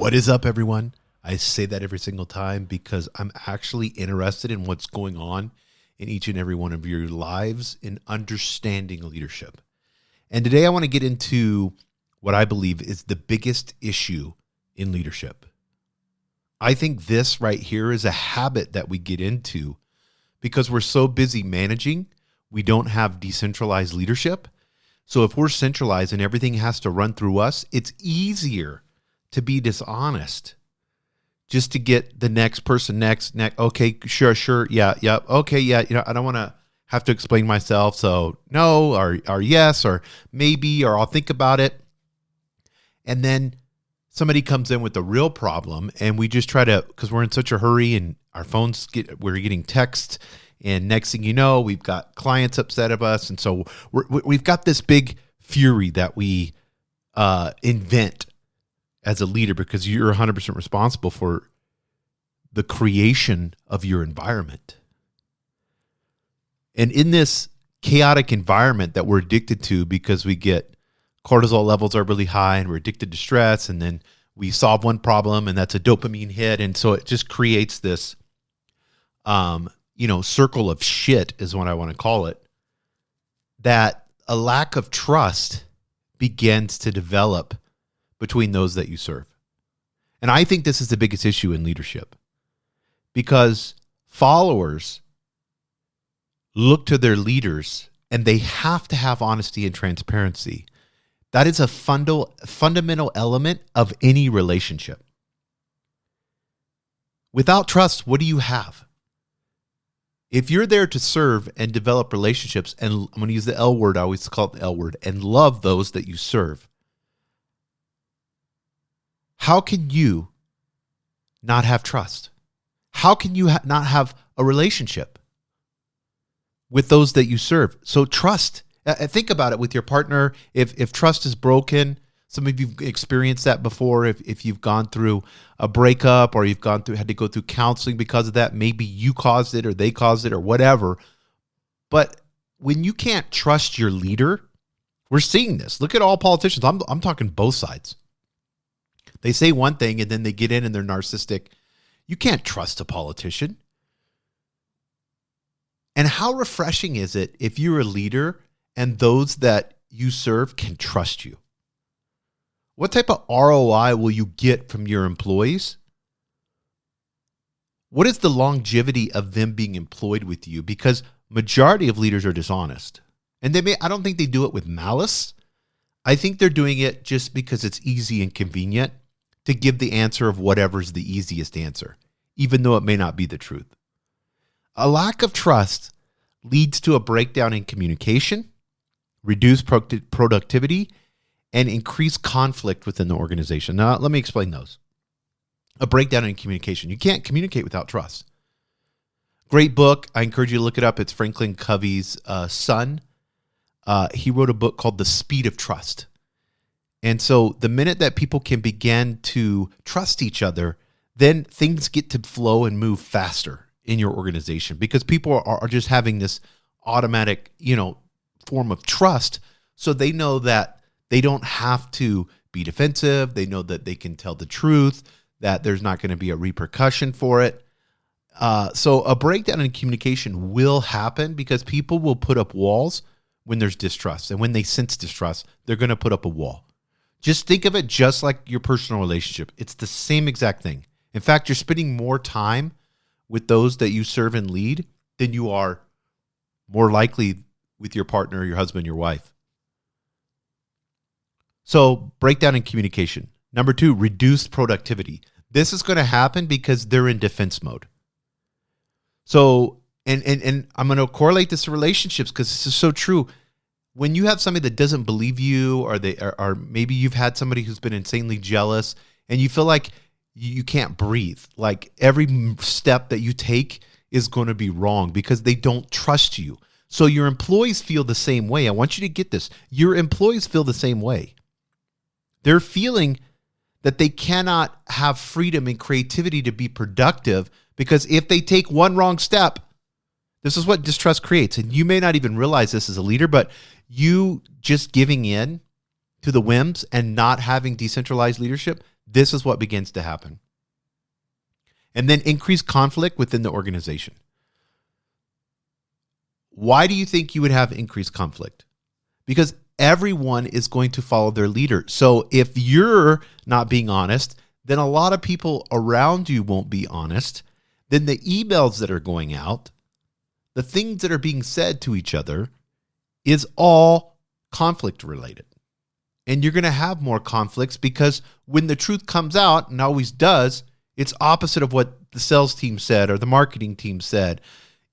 What is up, everyone? I say that every single time because I'm actually interested in what's going on in each and every one of your lives in understanding leadership. And today I want to get into what I believe is the biggest issue in leadership. I think this right here is a habit that we get into because we're so busy managing, we don't have decentralized leadership. So if we're centralized and everything has to run through us, it's easier to be dishonest just to get the next person next. Okay, sure. Yeah. Okay. Yeah. I don't want to have to explain myself. So no, or yes, or maybe, or I'll think about it. And then somebody comes in with a real problem and we just try to, because we're in such a hurry and our phones we're getting texts, and next thing you know, we've got clients upset of us. And so we've got this big fury that we invent as a leader, because you're 100% responsible for the creation of your environment. And in this chaotic environment that we're addicted to, because we get cortisol levels are really high and we're addicted to stress, and then we solve one problem and that's a dopamine hit. And so it just creates this, circle of shit is what I want to call it, that a lack of trust begins to develop between those that you serve. And I think this is the biggest issue in leadership, because followers look to their leaders and they have to have honesty and transparency. That is a fundamental element of any relationship. Without trust, what do you have? If you're there to serve and develop relationships, and I'm going to use the L word, I always call it the L word, and love those that you serve, how can you not have trust? How can you not have a relationship with those that you serve? So trust. Think about it with your partner. If trust is broken, some of you've experienced that before. If you've gone through a breakup or you've had to go through counseling because of that, maybe you caused it or they caused it or whatever. But when you can't trust your leader, we're seeing this. Look at all politicians. I'm talking both sides. They say one thing and then they get in and they're narcissistic. You can't trust a politician. And how refreshing is it if you're a leader and those that you serve can trust you? What type of ROI will you get from your employees? What is the longevity of them being employed with you? Because majority of leaders are dishonest. And I don't think they do it with malice. I think they're doing it just because it's easy and convenient to give the answer of whatever's the easiest answer, even though it may not be the truth. A lack of trust leads to a breakdown in communication, reduced productivity, and increased conflict within the organization. Now, let me explain those. A breakdown in communication. You can't communicate without trust. Great book. I encourage you to look it up. It's Franklin Covey's son. He wrote a book called The Speed of Trust. And so the minute that people can begin to trust each other, then things get to flow and move faster in your organization, because people are just having this automatic, form of trust. So they know that they don't have to be defensive. They know that they can tell the truth, that there's not going to be a repercussion for it. So a breakdown in communication will happen because people will put up walls when there's distrust. And when they sense distrust, they're going to put up a wall. Just think of it just like your personal relationship. It's the same exact thing. In fact, you're spending more time with those that you serve and lead than you are more likely with your partner, your husband, your wife. So breakdown in communication. Number 2, reduced productivity. This is going to happen because they're in defense mode. So, and I'm going to correlate this to relationships because this is so true. When you have somebody that doesn't believe you, or maybe you've had somebody who's been insanely jealous and you feel like you can't breathe, like every step that you take is going to be wrong because they don't trust you. So your employees feel the same way. I want you to get this. Your employees feel the same way. They're feeling that they cannot have freedom and creativity to be productive because if they take one wrong step, this is what distrust creates. And you may not even realize this as a leader, but you just giving in to the whims and not having decentralized leadership, this is what begins to happen. And then increased conflict within the organization. Why do you think you would have increased conflict? Because everyone is going to follow their leader. So if you're not being honest, then a lot of people around you won't be honest. Then the emails that are going out, the things that are being said to each other is all conflict related. And you're going to have more conflicts because when the truth comes out, and always does, it's opposite of what the sales team said or the marketing team said.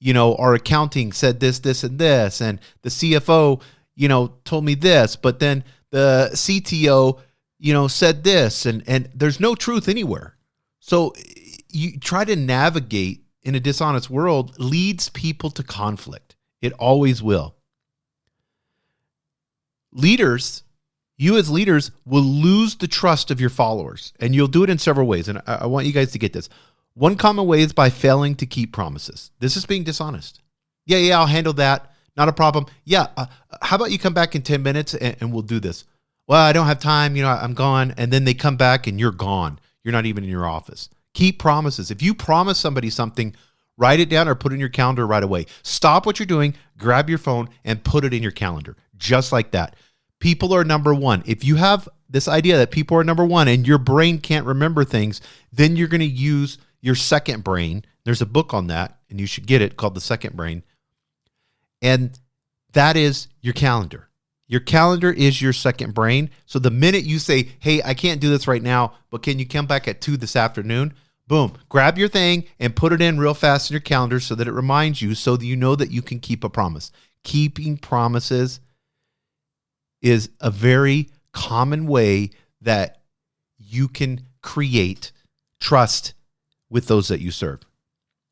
Our accounting said this, this, and this, and the CFO, told me this, but then the CTO, said this, and there's no truth anywhere. So you try to navigate in a dishonest world leads people to conflict. It always will. You as leaders will lose the trust of your followers, and you'll do it in several ways. And I want you guys to get this. One common way is by failing to keep promises. This is being dishonest. Yeah, I'll handle that. Not a problem. Yeah, how about you come back in 10 minutes and we'll do this? Well, I don't have time. I'm gone. And then they come back and you're gone. You're not even in your office. Keep promises. If you promise somebody something, write it down or put it in your calendar right away. Stop what you're doing, grab your phone, and put it in your calendar. Just like that. People are number one. If you have this idea that people are number one and your brain can't remember things, then you're going to use your second brain. There's a book on that, and you should get it, called The Second Brain. And that is your calendar. Your calendar is your second brain. So the minute you say, hey, I can't do this right now, but can you come back at 2 this afternoon? Boom, grab your thing and put it in real fast in your calendar so that it reminds you, so that you know that you can keep a promise. Keeping promises is a very common way that you can create trust with those that you serve.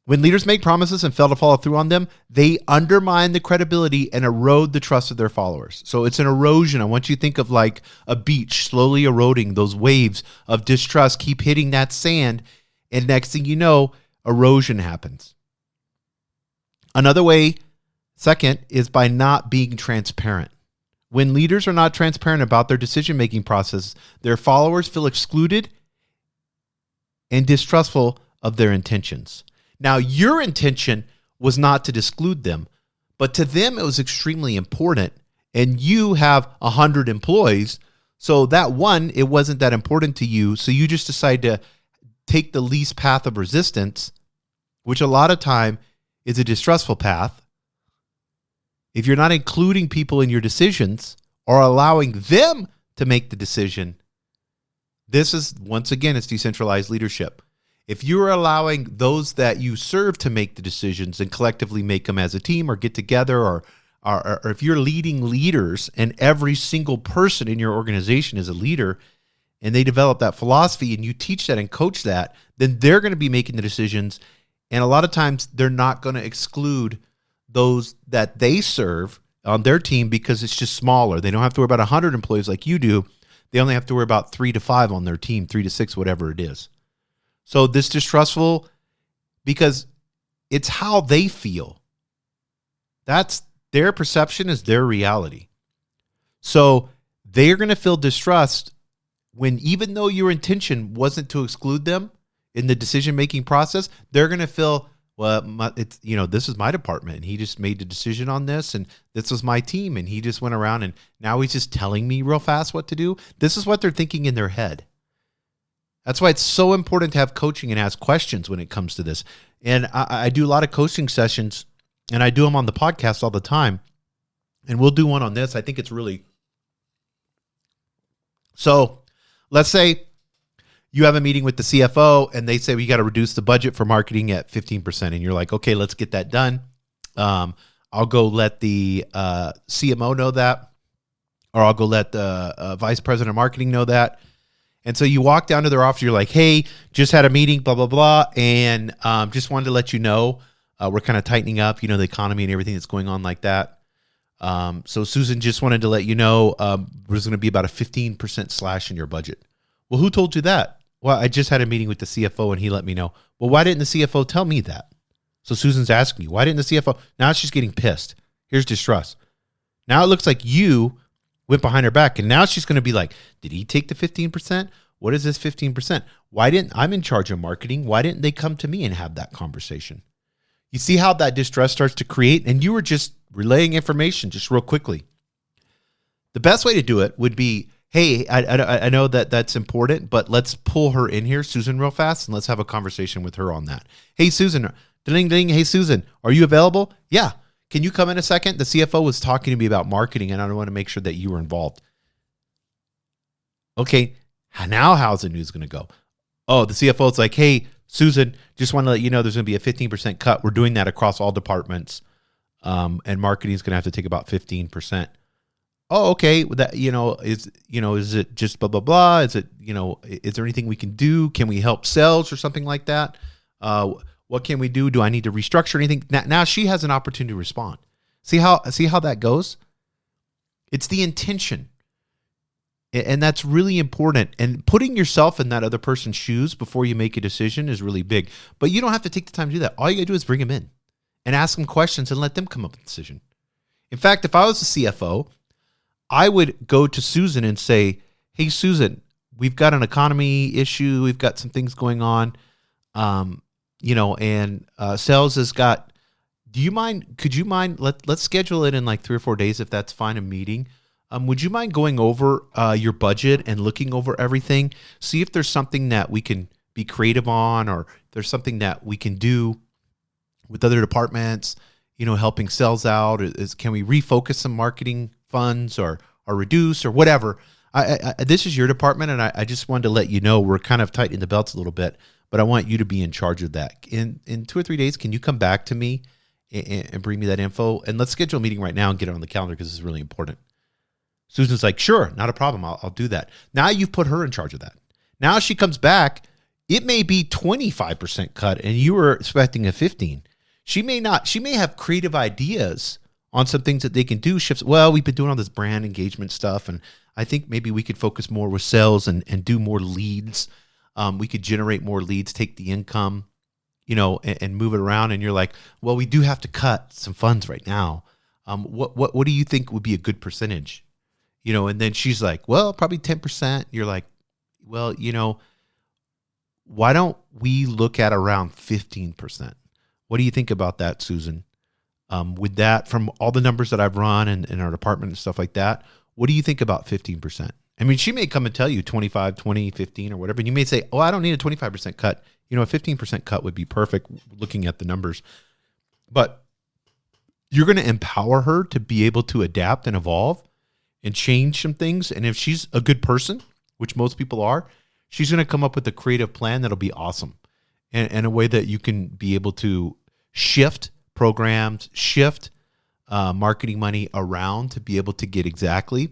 When leaders make promises and fail to follow through on them, they undermine the credibility and erode the trust of their followers. So it's an erosion. I want you to think of like a beach slowly eroding. Those waves of distrust keep hitting that sand, and next thing you know, erosion happens. Another way, second, is by not being transparent. When leaders are not transparent about their decision-making process, their followers feel excluded and distrustful of their intentions. Now, your intention was not to exclude them, but to them it was extremely important, and you have 100 employees, so that one, it wasn't that important to you, so you just decided to take the least path of resistance, which a lot of time is a distrustful path. If you're not including people in your decisions or allowing them to make the decision, this is, once again, it's decentralized leadership. If you're allowing those that you serve to make the decisions and collectively make them as a team or get together, or if you're leading leaders and every single person in your organization is a leader and they develop that philosophy and you teach that and coach that, then they're going to be making the decisions. And a lot of times they're not going to exclude those that they serve on their team because it's just smaller. They don't have to worry about 100 employees like you do. They only have to worry about 3 to 5 on their team, 3 to 6, whatever it is. So this distrustful, because it's how they feel. That's their perception, is their reality. So they're going to feel distrust when, even though your intention wasn't to exclude them in the decision-making process, they're going to feel, well, this is my department, and he just made the decision on this, and this was my team, and he just went around, and now he's just telling me real fast what to do. This is what they're thinking in their head. That's why it's so important to have coaching and ask questions when it comes to this. And I do a lot of coaching sessions, and I do them on the podcast all the time. And we'll do one on this. I think it's really... So let's say you have a meeting with the CFO, and they say, we got to reduce the budget for marketing at 15%. And you're like, okay, let's get that done. I'll go let the CMO know that, or I'll go let the vice president of marketing know that. And so you walk down to their office, you're like, hey, just had a meeting, blah, blah, blah. And just wanted to let you know, we're kind of tightening up, the economy and everything that's going on like that. So Susan just wanted to let you know, there's going to be about a 15% slash in your budget. Well, who told you that? Well, I just had a meeting with the CFO and he let me know. Well, why didn't the CFO tell me that? So Susan's asking you, why didn't the CFO? Now she's getting pissed. Here's distrust. Now it looks like you went behind her back, and now she's going to be like, did he take the 15%? What is this 15%? I'm in charge of marketing. Why didn't they come to me and have that conversation? You see how that distrust starts to create, and you were just relaying information just real quickly. The best way to do it would be, hey, I know that that's important, but let's pull her in here, Susan, real fast, and let's have a conversation with her on that. Hey, Susan, ding, ding. Hey, Susan, are you available? Yeah. Can you come in a second? The CFO was talking to me about marketing, and I want to make sure that you were involved. Okay, now how's the news going to go? Oh, the CFO is like, hey, Susan, just want to let you know there's going to be a 15% cut. We're doing that across all departments, and marketing is going to have to take about 15%. Oh, okay. That is it just blah blah blah? Is it is there anything we can do? Can we help sales or something like that? What can we do? Do I need to restructure anything? Now she has an opportunity to respond. See how that goes? It's the intention. And that's really important. And putting yourself in that other person's shoes before you make a decision is really big. But you don't have to take the time to do that. All you got to do is bring them in and ask them questions and let them come up with a decision. In fact, if I was the CFO, I would go to Susan and say, hey, Susan, we've got an economy issue. We've got some things going on, and sales has got, could you mind, let's schedule it in like 3 or 4 days if that's fine, a meeting. Would you mind going over your budget and looking over everything? See if there's something that we can be creative on, or if there's something that we can do with other departments, helping sales out. Can we refocus some marketing funds or reduce or whatever? This is your department, and I just wanted to let you know we're kind of tightening the belts a little bit, but I want you to be in charge of that. In 2 or 3 days, can you come back to me and bring me that info? And let's schedule a meeting right now and get it on the calendar because it's really important. Susan's like, sure, not a problem. I'll do that. Now you've put her in charge of that. Now she comes back. It may be 25% cut, and you were expecting a 15. She may not. She may have creative ideas on some things that they can do. Shifts. Well, we've been doing all this brand engagement stuff, and I think maybe we could focus more with sales and do more leads. We could generate more leads, take the income, and move it around. And you're like, well, we do have to cut some funds right now. What do you think would be a good percentage? And then she's like, well, probably 10%. You're like, well, why don't we look at around 15%? What do you think about that, Susan? With that, from all the numbers that I've run in our department and stuff like that, what do you think about 15%? I mean, she may come and tell you 25, 20, 15 or whatever. And you may say, oh, I don't need a 25% cut. A 15% cut would be perfect looking at the numbers. But you're going to empower her to be able to adapt and evolve and change some things. And if she's a good person, which most people are, she's going to come up with a creative plan that'll be awesome. And a way that you can be able to shift programs, shift marketing money around to be able to get exactly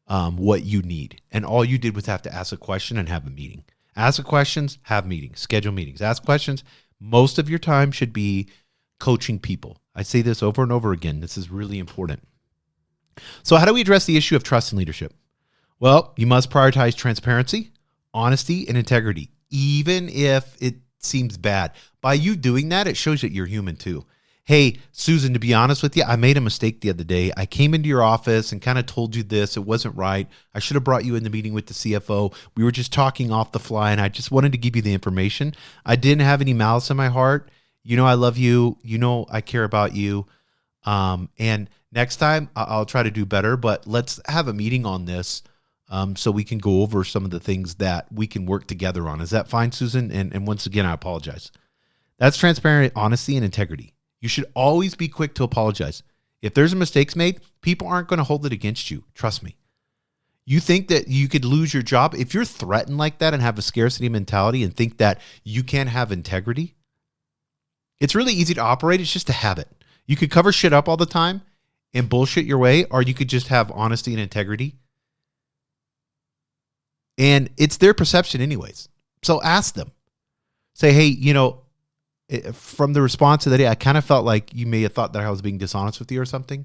what you need. And all you did was have to ask a question and have a meeting. Ask the questions, have meetings, schedule meetings. Ask questions. Most of your time should be coaching people. I say this over and over again. This is really important. So how do we address the issue of trust in leadership? Well, you must prioritize transparency, honesty, and integrity, even if it seems bad. By you doing that, it shows that you're human too. Hey, Susan, to be honest with you, I made a mistake the other day. I came into your office and kind of told you this. It wasn't right. I should have brought you in the meeting with the CFO. We were just talking off the fly, and I just wanted to give you the information. I didn't have any malice in my heart. I love you. I care about you. And next time I'll try to do better, but let's have a meeting on this so we can go over some of the things that we can work together on. Is that fine, Susan? And once again, I apologize. That's transparent honesty and integrity. You should always be quick to apologize. If there's a mistake made, people aren't going to hold it against you. Trust me. You think that you could lose your job? If you're threatened like that and have a scarcity mentality and think that you can't have integrity, it's really easy to operate. It's just a habit. You could cover shit up all the time and bullshit your way, or you could just have honesty and integrity. And it's their perception anyways. So ask them. Say, hey, from the response of the day, I kind of felt like you may have thought that I was being dishonest with you or something.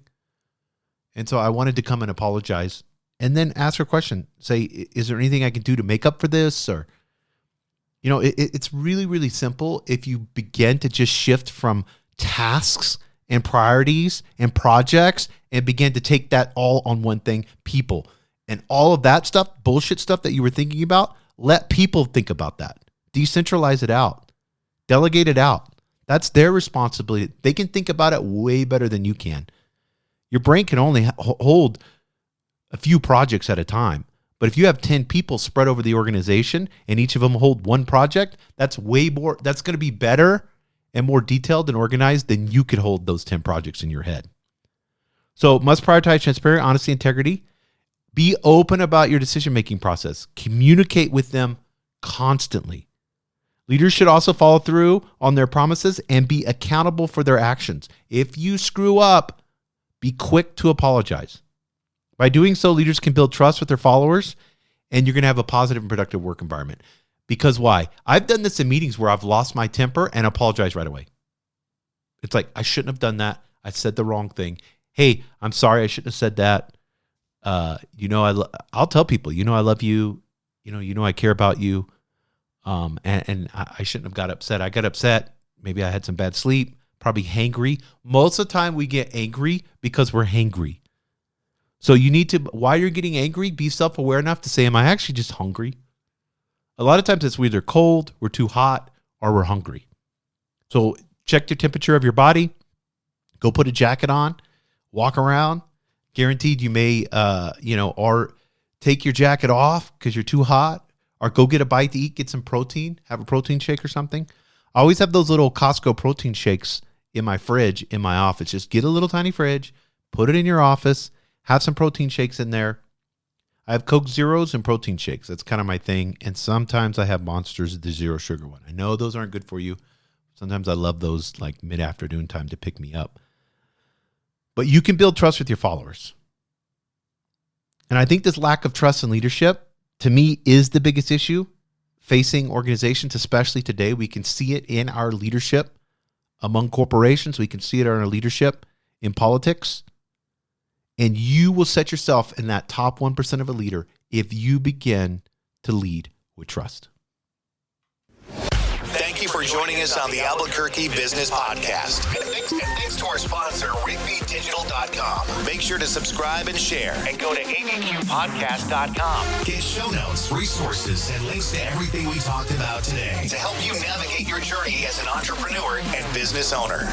And so I wanted to come and apologize. And then ask her a question. Say, is there anything I can do to make up for this? Or, it's really, really simple if you begin to just shift from tasks and priorities and projects and begin to take that all on one thing, people. And all of that stuff, bullshit stuff that you were thinking about, Let people think about that. Decentralize it out. Delegate it out. That's their responsibility. They can think about it way better than you can. Your brain can only hold a few projects at a time. But if you have 10 people spread over the organization and each of them hold one project, that's way more, that's going to be better and more detailed and organized than you could hold those 10 projects in your head. So must prioritize transparency, honesty, integrity. Be open about your decision-making process. Communicate with them constantly. Leaders should also follow through on their promises and be accountable for their actions. If you screw up, be quick to apologize. By doing so, leaders can build trust with their followers, and you're going to have a positive and productive work environment. Because why? I've done this in meetings where I've lost my temper and apologize right away. It's like, I shouldn't have done that. I said the wrong thing. Hey, I'm sorry. I shouldn't have said that. I'll tell people, I love you. I care about you. And I shouldn't have got upset. I got upset. Maybe I had some bad sleep, probably hangry. Most of the time we get angry because we're hangry. So you need to, while you're getting angry, be self-aware enough to say, am I actually just hungry? A lot of times it's either cold, we're too hot, or we're hungry. So check the temperature of your body. Go put a jacket on, walk around. Guaranteed you may, or take your jacket off because you're too hot, or go get a bite to eat, get some protein, have a protein shake or something. I always have those little Costco protein shakes in my fridge in my office. Just get a little tiny fridge, put it in your office, have some protein shakes in there. I have Coke Zeros and protein shakes. That's kind of my thing. And sometimes I have Monsters, the zero sugar one. I know those aren't good for you. Sometimes I love those like mid-afternoon time to pick me up. But you can build trust with your followers. And I think this lack of trust in leadership, to me, is the biggest issue facing organizations, especially today. We can see it in our leadership among corporations. We can see it in our leadership in politics. And you will set yourself in that top 1% of a leader if you begin to lead with trust. Thank you for joining us on the Albuquerque Business Podcast. And thanks to our sponsor, rigbydigital.com. Make sure to subscribe and share. And go to abqpodcast.com. Get show notes, resources, and links to everything we talked about today to help you navigate your journey as an entrepreneur and business owner.